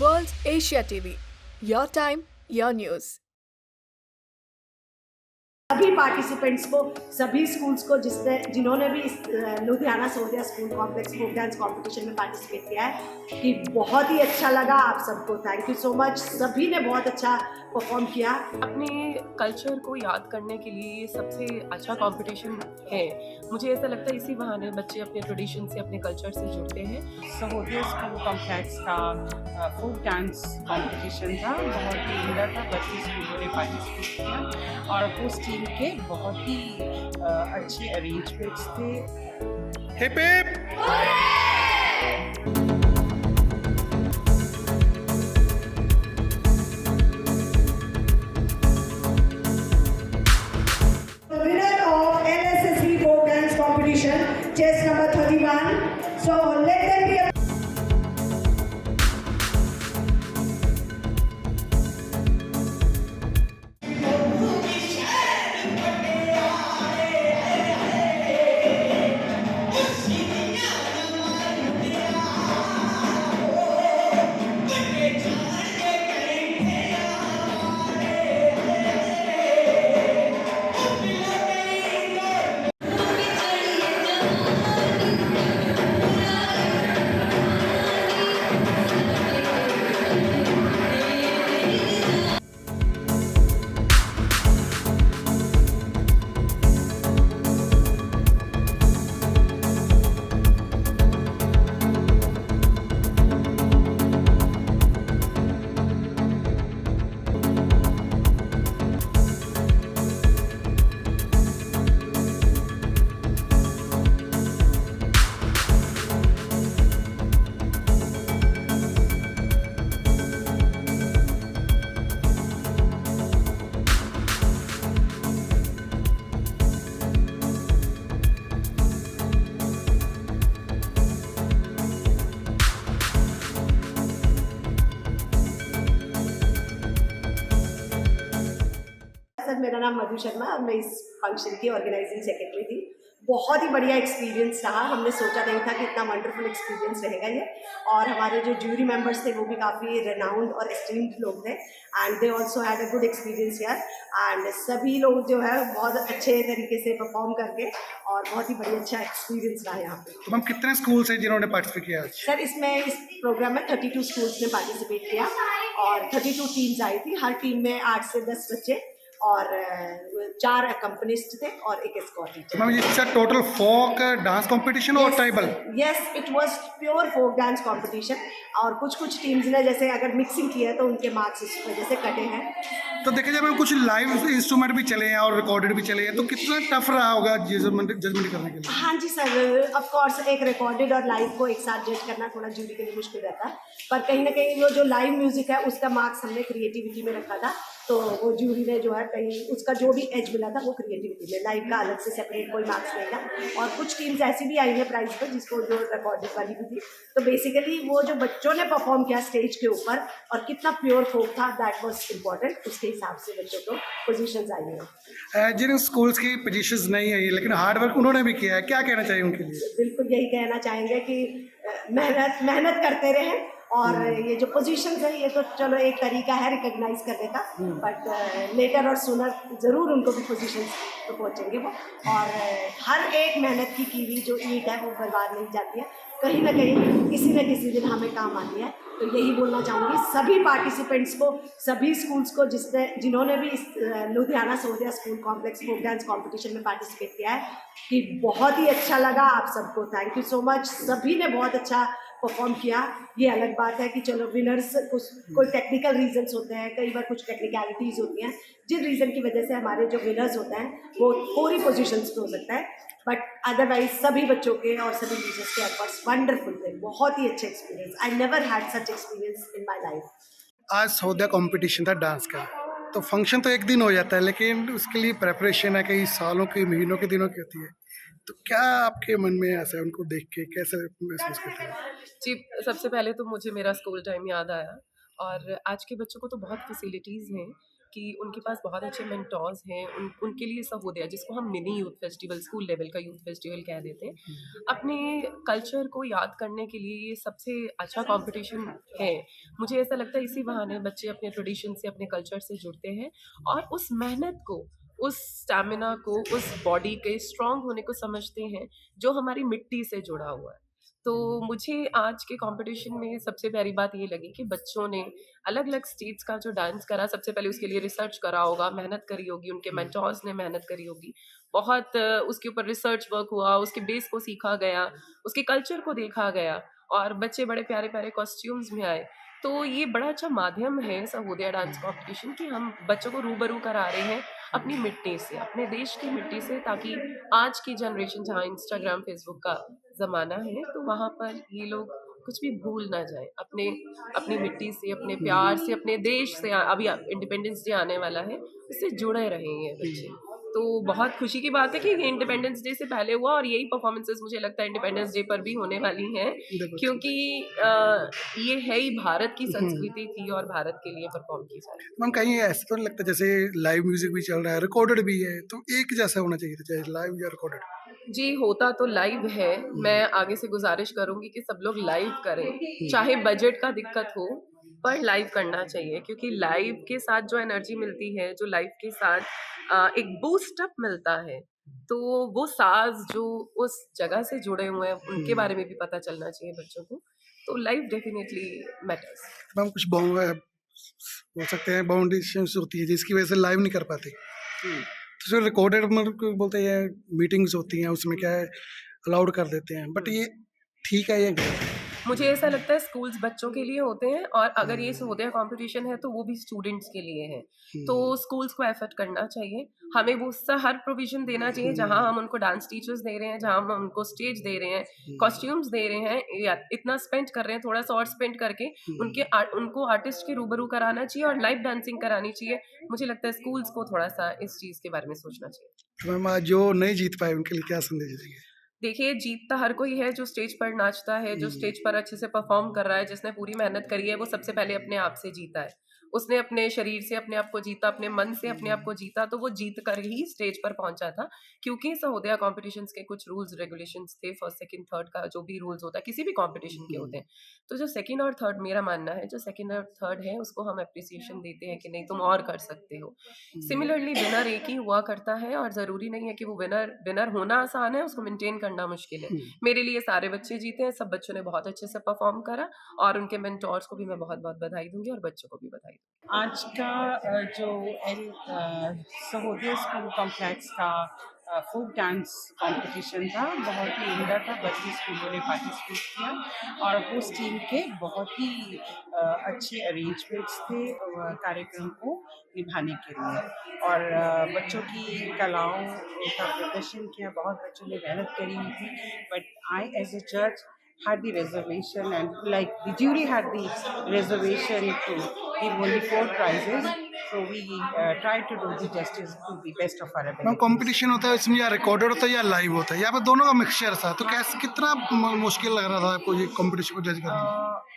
World Asia TV. Your time, your news. सभी participants को, सभी स्कूल्स को जिन्होंने भी इस Ludhiana Sahodaya school complex folk dance competition में पार्टिसिपेट किया है कि बहुत ही अच्छा लगा। आप सबको थैंक यू सो मच। सभी ने बहुत अच्छा परफॉर्म किया। अपने कल्चर को याद करने के लिए ये सबसे अच्छा कंपटीशन है। मुझे ऐसा लगता है इसी बहाने बच्चे अपने ट्रेडिशन से, अपने कल्चर से जुड़ते हैं। सहोदया स्कूल कॉम्प्लेक्स का फोक डांस कंपटीशन था, बहुत ही उम्दा था। 32 स्कूलों ने पार्टिसिपेट किया और उस टीम के बहुत ही अच्छे अरेंजमेंट्स थे। Hip hip Winner of LSSB folk dance competition, chess number 31. So let them be a sir, मेरा नाम मधु शर्मा और मैं इस फंक्शन की ऑर्गेनाइजिंग सेक्रेटरी थी। बहुत ही बढ़िया एक्सपीरियंस रहा। हमने सोचा नहीं था कि इतना वंडरफुल एक्सपीरियंस रहेगा ये। और हमारे जो ज्यूरी मेंबर्स थे वो भी काफ़ी रेनाउंड और एस्टीम्ड लोग थे and they also had a good experience here. And सभी लोग जो है बहुत अच्छे तरीके से परफॉर्म करके और बहुत ही बढ़िया अच्छा एक्सपीरियंस रहा यहाँ पे। तो मैम कितने स्कूल से जिन्होंने पार्टिसिपेट किया आज? सर, इसमें इस प्रोग्राम में 32 स्कूल्स ने पार्टिसिपेट किया और 32 टीम्स आई थी। हर टीम में 8 से 10 बच्चे और 4 अकम्पनिस्ट थे और एक एस्कॉर्ट तो टीचर। मैम ये टोटल फोक डांस कंपटीशन और tribal? Yes, it was pure folk dance competition. और कुछ टीम्स ने जैसे अगर मिक्सिंग की है तो उनके मार्क्स इस वजह से कटे हैं। तो देखा जाए मैम कुछ लाइव इंस्ट्रूमेंट भी चले हैं और रिकॉर्डेड भी चले हैं, तो कितना टफ रहा होगा जजमेंट करने के लिए? हाँ जी सर, ऑफ कोर्स एक रिकॉर्डेड और लाइव को एक साथ जज करना थोड़ा जूरी के लिए मुश्किल रहता है, पर कहीं ना कहीं वो जो लाइव म्यूजिक है उसका मार्क्स हमने क्रिएटिविटी में रखा था। तो वो जूरी ने जो है कहीं उसका जो भी एज मिला था वो क्रिएटिविटी में, लाइव का अलग से सेपरेट कोई मार्क्स नहीं था। और कुछ टीम्स ऐसी भी आई है प्राइज पर जिसको जो रिकॉर्डेड वाली भी थी। तो बेसिकली वो जो बच्चों ने परफॉर्म किया स्टेज के ऊपर और कितना प्योर फोक था, दैट वाज इम्पॉर्टेंट। उसके हिसाब से बच्चों को पोजीशंस आई हैं। जिन स्कूल्स की पोजीशंस नहीं आई लेकिन हार्ड वर्क उन्होंने भी किया है, क्या कहना चाहिए उनके लिए? बिल्कुल यही कहना चाहेंगे कि मेहनत करते रहें। और ये जो पोजीशंस है ये तो चलो एक तरीका है रिकॉग्नाइज करने का, बट लेटर और सुनर ज़रूर उनको भी पोजीशंस तो पहुँचेंगे वो। और हर एक मेहनत की हुई जो ईंट है वो बर्बाद नहीं जाती है, कहीं ना कहीं किसी न किसी दिन हमें काम आती है। तो यही बोलना चाहूँगी सभी पार्टिसिपेंट्स को, सभी स्कूल्स को जिन्होंने भी इस Ludhiana Sahodaya school complex folk dance competition में पार्टिसिपेट किया है कि बहुत ही अच्छा लगा। आप सबको थैंक यू सो मच। सभी ने बहुत अच्छा परफॉर्म किया। ये अलग बात है कि चलो विनर्स कोई टेक्निकल रीजंस होते हैं, कई बार कुछ टेक्निकलिटीज़ होती हैं जिन रीज़न की वजह से हमारे जो विनर्स होते हैं वो पूरी पोजीशंस पे हो सकता है, बट अदरवाइज सभी बच्चों के और सभी टीचर्स के एफर्ट्स वंडरफुल थे। बहुत ही अच्छे experience. I never had such experience in my life. आज सौदा कंपटीशन था डांस का, तो फंक्शन तो एक दिन हो जाता है लेकिन उसके लिए प्रेपरेशन है कई सालों की, महीनों के, दिनों की होती है। तो क्या आपके मन में ऐसा है, उनको देख के कैसे महसूस करते हैं? जी, सबसे पहले तो मुझे मेरा स्कूल टाइम याद आया और आज के बच्चों को तो बहुत फैसिलिटीज़ हैं कि उनके पास बहुत अच्छे मेंटोर्स हैं, उनके लिए सहोदया, जिसको हम mini youth festival, school level का यूथ फेस्टिवल कह देते हैं, अपने कल्चर को याद करने के लिए ये सबसे अच्छा कंपटीशन है। मुझे ऐसा लगता है इसी बहाने बच्चे अपने ट्रेडिशन से, अपने कल्चर से जुड़ते हैं और उस मेहनत को, उस स्टैमिना को, उस बॉडी के स्ट्रांग होने को समझते हैं जो हमारी मिट्टी से जुड़ा हुआ है। तो मुझे आज के कंपटीशन में सबसे प्यारी बात ये लगी कि बच्चों ने अलग-अलग स्टेट्स का जो डांस करा, सबसे पहले उसके लिए रिसर्च करा होगा, मेहनत करी होगी, उनके मेंटोर्स ने मेहनत करी होगी। बहुत उसके ऊपर रिसर्च वर्क हुआ, उसके बेस को सीखा गया, उसके कल्चर को देखा गया और बच्चे बड़े प्यारे-प्यारे कॉस्ट्यूम्स में आए। तो ये बड़ा अच्छा माध्यम है सहोदया डांस कॉम्पिटिशन कि हम बच्चों को रूबरू करा रहे हैं अपनी मिट्टी से, अपने देश की मिट्टी से, ताकि आज की जनरेशन जहाँ इंस्टाग्राम, फेसबुक का ज़माना है, तो वहाँ पर ये लोग कुछ भी भूल ना जाएँ। अपनी मिट्टी से, अपने प्यार से, अपने देश से, अभी इंडिपेंडेंस डे आने वाला है, उससे जुड़े रहें ये बच्चे। तो बहुत खुशी की बात है कि ये इंडिपेंडेंस डे से पहले हुआ और यही परफॉर्मेंसेस मुझे लगता है इंडिपेंडेंस डे पर भी होने वाली हैं, बिल्कुल। क्योंकि ये है ही भारत की संस्कृति थी और भारत के लिए परफॉर्म की जा रही है। मैम कहीं ऐसा तो नहीं लगता जैसे लाइव म्यूजिक भी चल रहा है, रिकॉर्डेड भी है, तो एक जैसा होना चाहिए था, चाहे लाइव या रिकॉर्डेड? जी, होता तो लाइव है। मैं आगे से गुज़ारिश करूँगी कि सब लोग लाइव करें, चाहे बजट का दिक्कत हो, पर लाइव करना चाहिए, क्योंकि लाइव के साथ जो एनर्जी मिलती है, जो लाइव के साथ एक बूस्ट अप मिलता है, तो वो साज़ जो उस जगह से जुड़े हुए हैं, उनके बारे में भी पता चलना चाहिए बच्चों को। तो लाइव डेफिनिटली मैटर्स। मैम कुछ हो सकते हैं बाउंडेशंस होती है जिसकी वजह से लाइव नहीं कर पाते, तो जो रिकॉर्डेड मतलब को बोलते हैं मीटिंग्स होती हैं उसमें क्या है अलाउड कर देते हैं, बट ये ठीक है या गलत है? मुझे ऐसा लगता है स्कूल्स बच्चों के लिए होते हैं और अगर ये सहोदया कंपटीशन है तो वो भी स्टूडेंट्स के लिए है। तो स्कूल्स को एफर्ट करना चाहिए, हमें वो उसका हर प्रोविजन देना चाहिए, जहाँ हम उनको डांस टीचर्स दे रहे हैं, जहाँ हम उनको स्टेज दे रहे हैं, कॉस्ट्यूम्स दे रहे हैं, या इतना स्पेंड कर रहे हैं, थोड़ा सा और स्पेंड करके उनको आर्टिस्ट के रूबरू कराना चाहिए और लाइव डांसिंग करानी चाहिए। मुझे लगता है स्कूल्स को थोड़ा सा इस चीज़ के बारे में सोचना चाहिए। तो मैम आज जो नहीं जीत पाए उनके लिए क्या संदेश देंगे? देखिए, जीतता हर कोई है जो स्टेज पर नाचता है, जो स्टेज पर अच्छे से परफ़ॉर्म कर रहा है, जिसने पूरी मेहनत करी है, वो सबसे पहले अपने आप से जीता है। उसने अपने शरीर से अपने आप को जीता, अपने मन से अपने आप को जीता, तो वो जीत कर ही स्टेज पर पहुँचा था। क्योंकि सहोदया कॉम्पिटिशन्स के कुछ रूल्स रेगुलेशंस थे, फर्स्ट, सेकंड, थर्ड का जो भी रूल्स होता है, किसी भी कॉम्पिटिशन के होते हैं। तो जो सेकंड और थर्ड, मेरा मानना है, जो सेकंड और थर्ड है, उसको हम एप्रिसिएशन देते हैं कि नहीं, तुम और कर सकते हो। सिमिलरली विनर एक ही हुआ करता है और ज़रूरी नहीं है कि वो विनर होना आसान है, उसको मेंटेन करना मुश्किल है। मेरे लिए सारे बच्चे जीते हैं, सब बच्चों ने बहुत अच्छे से परफॉर्म करा और उनके मेंटोर्स को भी मैं बहुत-बहुत बधाई दूँगी और बच्चों को भी बधाई। आज का जो सहोदया स्कूल कॉम्प्लेक्स का फोक डांस कंपटीशन था, बहुत ही उम्दा था, 32 स्कूलों ने पार्टिसिपेट किया और उस टीम के बहुत ही अच्छे अरेंजमेंट्स थे कार्यक्रम को निभाने के लिए और बच्चों की कलाओं का प्रदर्शन किया, बहुत बच्चों ने मेहनत करी हुई थी, बट आई एज अ जज had the reservation and like the jury had the reservation to give only 4 prizes, so we tried to do the justice to the best of our ma'am ability. Competition होता है इसमें या recorded होता है या live होता है, यहाँ पे दोनों का मिक्सचर था, तो कैसे कितना मुश्किल लग रहा था आपको ये कंपटीशन को जज करना?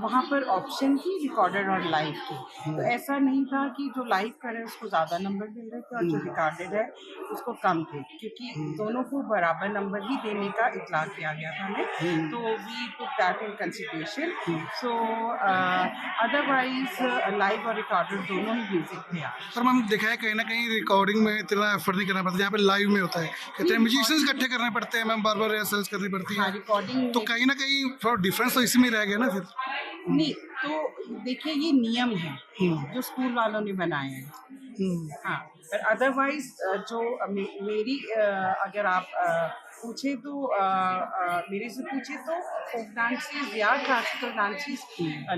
वहाँ पर ऑप्शन थी रिकॉर्डेड और लाइव की, तो ऐसा नहीं था कि जो लाइव करे उसको ज़्यादा नंबर मिल रहे थे और जो रिकॉर्डेड है उसको कम थे, क्योंकि दोनों को बराबर नंबर ही देने का इतला किया गया था हमें, तो we took that in consideration. So otherwise live और रिकॉर्डेड दोनों ही म्यूजिक थे। पर मैम देखा है कहीं ना कहीं रिकॉर्डिंग में इतना एफर्ट नहीं करना पड़ता, यहाँ पे लाइव में होता है, कहते हैं म्यूजिशियंस इकट्ठे करने पड़ते हैं मैम, बार बार रिहर्सल्स करनी पड़ती हाँ, है, रिकॉर्डिंग तो कहीं ना कहीं थोड़ा डिफरेंस तो इसमें रह गया ना फिर। नहीं, तो देखिए ये नियम है जो स्कूल वालों ने बनाए हैं। हाँ, पर अदरवाइज जो मेरी अगर आप पूछे तो मेरे से पूछे तो फोक डांसेस या क्लासिकल डांसेस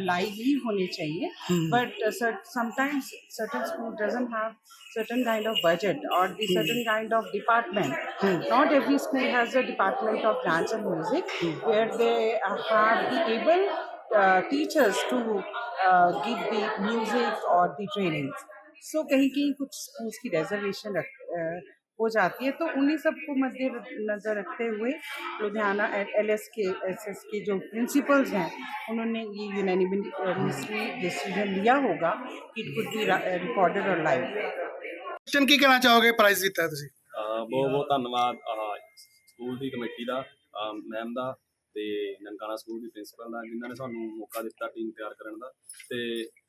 लाइव ही होने चाहिए, but sometimes certain school doesn't have certain kind of budget or the certain kind of department. Not every school has a department of dance and music where they have the able teachers to give the music or the trainings. So कहीं कुछ schools की reservation हो जाती है। तो उन्हीं सबको मद्देनज़र रखते हुए लुधियाना LSK के जो प्रिंसिपल्स हैं उन्होंने ये यूनानिमसली डिसीजन लिया होगा कि इट कुड बी रिकॉर्डेड और लाइव। क्वेश्चन की कहना चाहोगे प्राइज जीता है ਤੁਸੀਂ ਬਹੁਤ ਬਹੁਤ ਧੰਨਵਾਦ ਸਕੂਲ ਦੀ ਕਮੇਟੀ ਦਾ, ਮੈਮ ਦਾ ਤੇ ਨਨਕਾਣਾ ਸਕੂਲ ਦੀ ਪ੍ਰਿੰਸੀਪਲ ਦਾ, ਜਿਨ੍ਹਾਂ ਨੇ ਸਾਨੂੰ ਮੌਕਾ ਦਿੱਤਾ ਟੀਮ ਤਿਆਰ ਕਰਨ ਦਾ। ਤੇ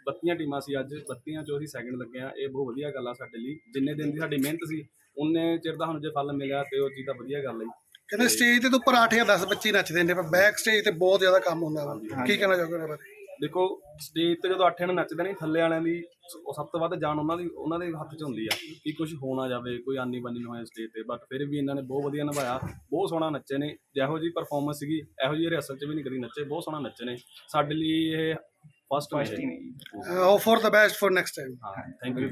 32 ਟੀਮਾਂ ਸੀ ਅੱਜ, 32 ਚੋਂ ਅਸੀਂ ਸੈਕਿੰਡ ਲੱਗੇ ਆ। ਇਹ ਬਹੁਤ ਵਧੀਆ ਗੱਲ ਆ ਸਾਡੇ ਲਈ, ਜਿੰਨੇ ਦਿਨ ਦੀ ਸਾਡੀ ਮਿਹਨਤ ਸੀ ਉਨੇ ਚਿਰ ਦਾ ਸਾਨੂੰ ਜੇ ਫਲ ਮਿਲਿਆ ਤੇ ਉਹ ਚੀਜ਼ ਤਾਂ ਵਧੀਆ ਗੱਲ ਹੈ। ਕਹਿੰਦੇ ਸਟੇਜ ਤੇ ਉੱਪਰ 8 ਜਾਂ 10 ਬੱਚੇ ਨੱਚਦੇ ਨੇ, ਪਰ ਬੈਕ ਸਟੇਜ ਤੇ ਬਹੁਤ ਜ਼ਿਆਦਾ ਕੰਮ ਹੁੰਦਾ ਵਾ, ਕੀ ਕਹਿਣਾ ਚਾਹੋਗੇ ਉਹਦੇ ਬਾਰੇ? ਦੇਖੋ ਸਟੇਜ ਤੇ ਜਦੋਂ 8 ਜਣੇ ਨੱਚਦੇ ਨੇ, ਥੱਲੇ ਵਾਲਿਆਂ ਦੀ ਉਹ ਸਭ ਤੋਂ ਵੱਧ ਜਾਨ ਉਹਨਾਂ ਦੇ ਹੱਥ 'ਚ ਹੁੰਦੀ ਆ ਕਿ ਕੁਝ ਹੋ ਨਾ ਜਾਵੇ, ਕੋਈ ਆਨੀ ਬਾਨੀ ਨਾ ਹੋਏ ਸਟੇਜ ਤੇ। ਬਟ ਫਿਰ ਵੀ ਇਹਨਾਂ ਨੇ ਬਹੁਤ ਵਧੀਆ ਨਿਭਾਇਆ, ਬਹੁਤ ਸੋਹਣਾ ਨੱਚੇ ਨੇ। ਜਿਹੋ ਜਿਹੀ ਪਰਫਾਰਮੈਂਸ ਸੀਗੀ ਇਹੋ ਜਿਹੀ ਰਿਹਰਸਲ 'ਚ ਵੀ ਨਹੀਂ ਕਦੀ ਨੱਚੇ, ਬਹੁਤ ਸੋਹਣਾ ਨੱਚੇ ਨੇ। ਸਾਡੇ ਲਈ ਇਹ first hope for the best for next time. ਹਾਂ, ਥੈਂਕ ਯੂ।